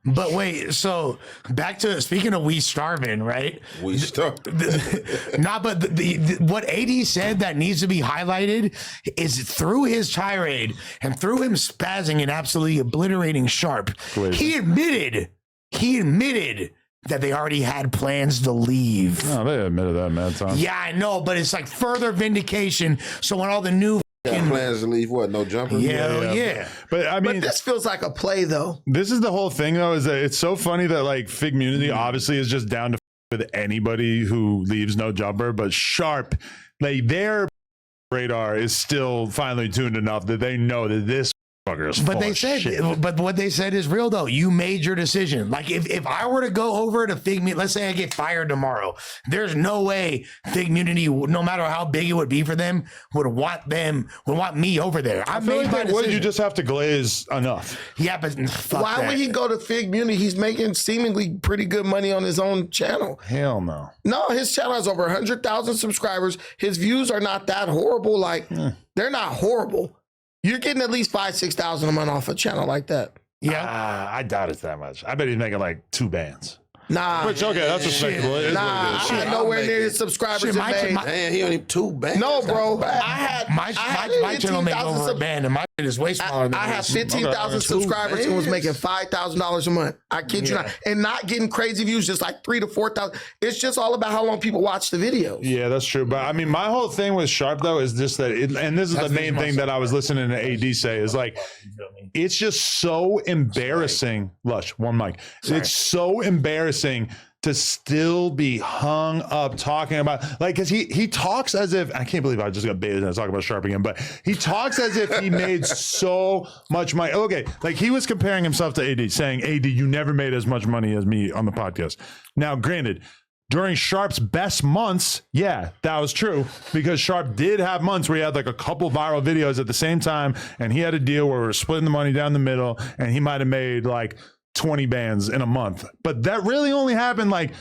But wait, so back to speaking of we starving, right? We starving. But what AD said that needs to be highlighted is through his tirade and through him spazzing and absolutely obliterating Sharp. He admitted that they already had plans to leave. No, they admitted that, man. Yeah, I know, but it's like further vindication. So when all the new plans to leave, what? No jumper? Yeah. But I mean, but this feels like a play, though. This is the whole thing, though, is that it's so funny that like Figmunity obviously is just down to with anybody who leaves no jumper, but Sharp, like their radar is still finely tuned enough that they know that this fucker is But full of shit. but what they said is real though. You made your decision. Like if I were to go over to Figmunity, let's say I get fired tomorrow, there's no way Figmunity, no matter how big it would be for them, would want me over there. I feel made like my they would. decision. You just have to glaze enough. Yeah, but fuck Why that. would he go to Figmunity? He's making seemingly pretty good money on his own channel. Hell no. No, his channel has over 100,000 subscribers. His views are not that horrible. Like, they're not horrible. You're getting at least 5,000-6,000 a month off a channel like that. Yeah, I doubt it's that much. I bet he's making like 2 bands. Nah. Which, okay, that's respectable. It is Nah, what it is. I had nowhere near his subscribers. Shit, my- made. my- Man, he only 2 bands. No, bro. That's bad. I had my channel make 15,000 over a band, and my shit is way smaller than I had this. 15,000 Okay. subscribers and was Two making bands. $5,000 a month. I kid you not. And not getting crazy views, just like 3,000 to 4,000. It's just all about how long people watch the videos. Yeah, that's true. But I mean, my whole thing with Sharp though is just that, and this is the main thing that I was listening to AD say is like, it's just so embarrassing. Lush, one mic. It's so embarrassing to still be hung up talking about, like, because he talks as if, I can't believe I just got baited and I was talking about Sharp again, but he talks as if he made so much money. Okay, like he was comparing himself to AD, saying, AD, you never made as much money as me on the podcast. Now, granted, during Sharp's best months, yeah, that was true, because Sharp did have months where he had like a couple viral videos at the same time, and he had a deal where we were splitting the money down the middle, and he might have made like 20 bands in a month. But that really only happened like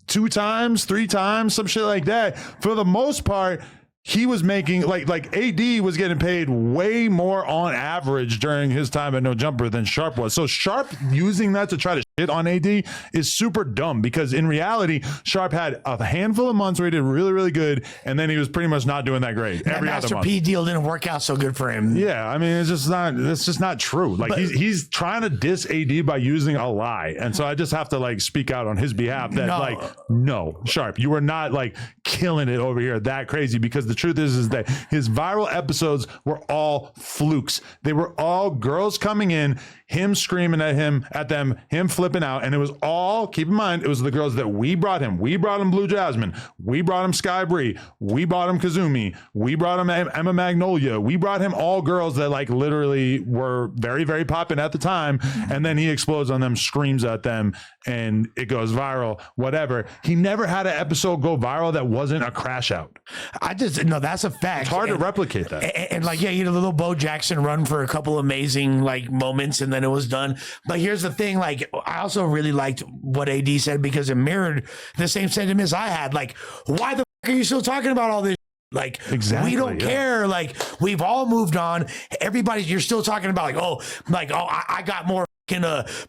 2 times, 3 times, some shit like that. For the most part, he was making like AD was getting paid way more on average during his time at No Jumper than Sharp was. So Sharp using that to try to shit on AD is super dumb, because in reality, Sharp had a handful of months where he did really, really good, and then he was pretty much not doing that great That every other Master month. P deal didn't work out so good for him. Yeah, I mean, it's just not true. Like he's trying to diss AD by using a lie. And so I just have to like speak out on his behalf that no, Sharp, you are not like killing it over here that crazy, because the truth is that his viral episodes were all flukes. They were all girls coming in, him screaming at them, him flipping out. And it was all, keep in mind, it was the girls that we brought him. We brought him Blue Jasmine. We brought him Sky Bree. We brought him Kazumi. We brought him Emma Magnolia. We brought him all girls that like literally were very, very popping at the time. And then he explodes on them, screams at them, and it goes viral, whatever. He never had an episode go viral that wasn't a crash out. That's a fact. It's hard to replicate that. And like, yeah, you had a little Bo Jackson run for a couple amazing like moments, and then it was done. But here's the thing, like, I also really liked what AD said, because it mirrored the same sentiments I had. Like, why the fuck are you still talking about all this? Like, exactly, we don't care. Like, we've all moved on. You're still talking about I got more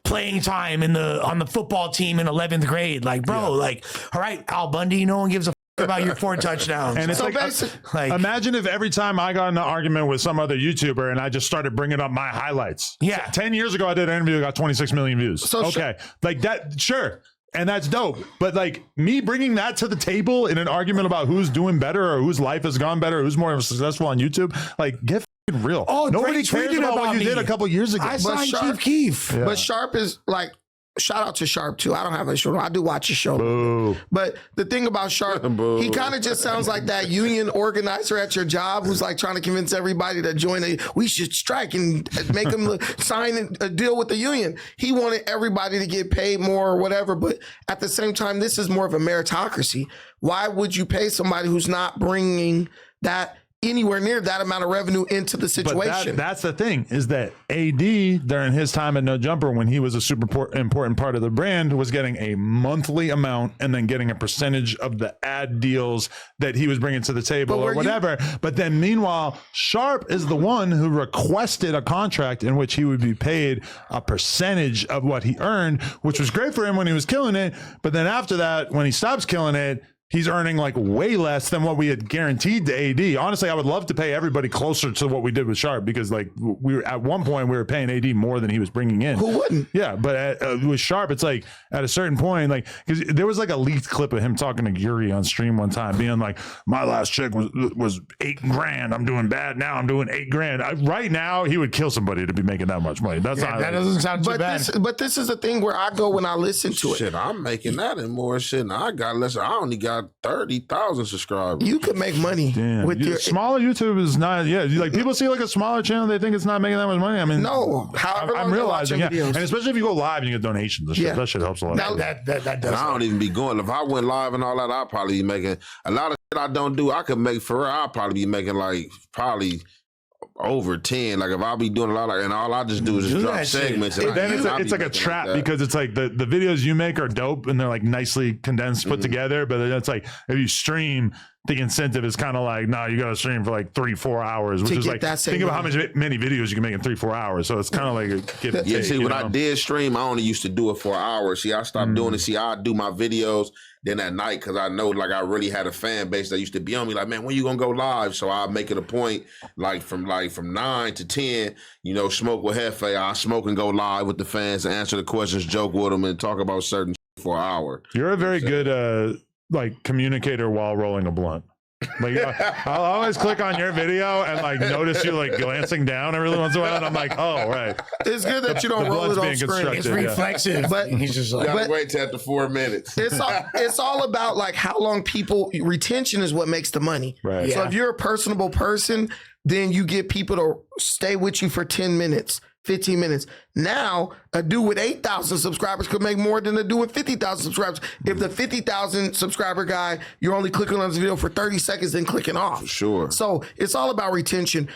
playing time on the football team in 11th grade. Like, bro, like, all right, Al Bundy, no one gives a about your 4 touchdowns. And it's So like, imagine if every time I got in an argument with some other YouTuber and I just started bringing up my highlights. Yeah. 10 years ago, I did an interview that got 26 million views. So okay. Like that, sure. And that's dope. But like me bringing that to the table in an argument about who's doing better or whose life has gone better, or who's more successful on YouTube, like get f***ing real. Oh, nobody Drake cares tweeted about what about you me. did a couple years ago. I signed Sharp- Chief Keef. Yeah. But Sharp is like, shout out to Sharp too. I don't have a show. I do watch a show. Boo. But the thing about Sharp, he kind of just sounds like that union organizer at your job who's like trying to convince everybody to join. We should strike and make them sign a deal with the union. He wanted everybody to get paid more or whatever. But at the same time, this is more of a meritocracy. Why would you pay somebody who's not bringing that anywhere near that amount of revenue into the But situation. that's the thing is that AD during his time at No Jumper, when he was a super important part of the brand, was getting a monthly amount and then getting a percentage of the ad deals that he was bringing to the table or whatever. But then meanwhile, Sharp is the one who requested a contract in which he would be paid a percentage of what he earned, which was great for him when he was killing it. But then after that, when he stops killing it, he's earning like way less than what we had guaranteed to AD. Honestly, I would love to pay everybody closer to what we did with Sharp because like we were at one point we were paying AD more than he was bringing in. Who wouldn't? Yeah, but with Sharp, it's like at a certain point, like because there was like a leaked clip of him talking to Yuri on stream one time, being like, "My last check was $8,000. I'm doing bad now. I'm doing $8,000." Right now, he would kill somebody to be making that much money. That's not. That doesn't sound too bad. But this is the thing where I go when I listen to it. Shit, I'm making that and more shit. And I got less. I only got 30,000 subscribers. You could make money Damn. with your Smaller YouTube is not. Yeah, like people see like a smaller channel, they think it's not making that much money. I mean, no. However, I'm long you're realizing, watching yeah, videos. and especially if you go live and you get donations, that shit helps a lot. Now, That And does. I don't even be going. If I went live and all that, I'd probably be making a lot of shit I don't do. I could make for real. I'd probably be making like probably over 10. Like if I be doing a lot of, and all I just do is just Do drop that shit. segments. And Then it's I be like a making trap that. because it's like the videos you make are dope and they're like nicely condensed, put together. But then it's like if you stream, the incentive is kind of like, nah, you got to stream for like 3-4 hours, which To is get like that same think about how many videos you can make in 3-4 hours. So it's kind of like a give and Yeah, take, see, you when know? I did stream, I only used to do it for an hour. See, I stopped doing it. See, I do my videos then at night because I know, like, I really had a fan base that used to be on me, like, man, when you gonna go live? So I make it a point, from 9 to 10, you know, smoke with Hefe. I smoke and go live with the fans and answer the questions, joke with them, and talk about certain shit for an hour. You're a very good like communicator while rolling a blunt. Like I'll always click on your video and like notice you like glancing down every once in a while, and I'm like, oh right. it's good that you don't The roll it blood's on being screen. constructed. It's Yeah. reflexive. But- he's just You like, gotta wait till after 4 minutes. It's all about like how long retention is what makes the money. Right. So Yeah. if you're a personable person, then you get people to stay with you for 10 minutes, 15 minutes. Now, a dude with 8,000 subscribers could make more than a dude with 50,000 subscribers. If the 50,000 subscriber guy, you're only clicking on his video for 30 seconds, then clicking off. Sure. So it's all about retention.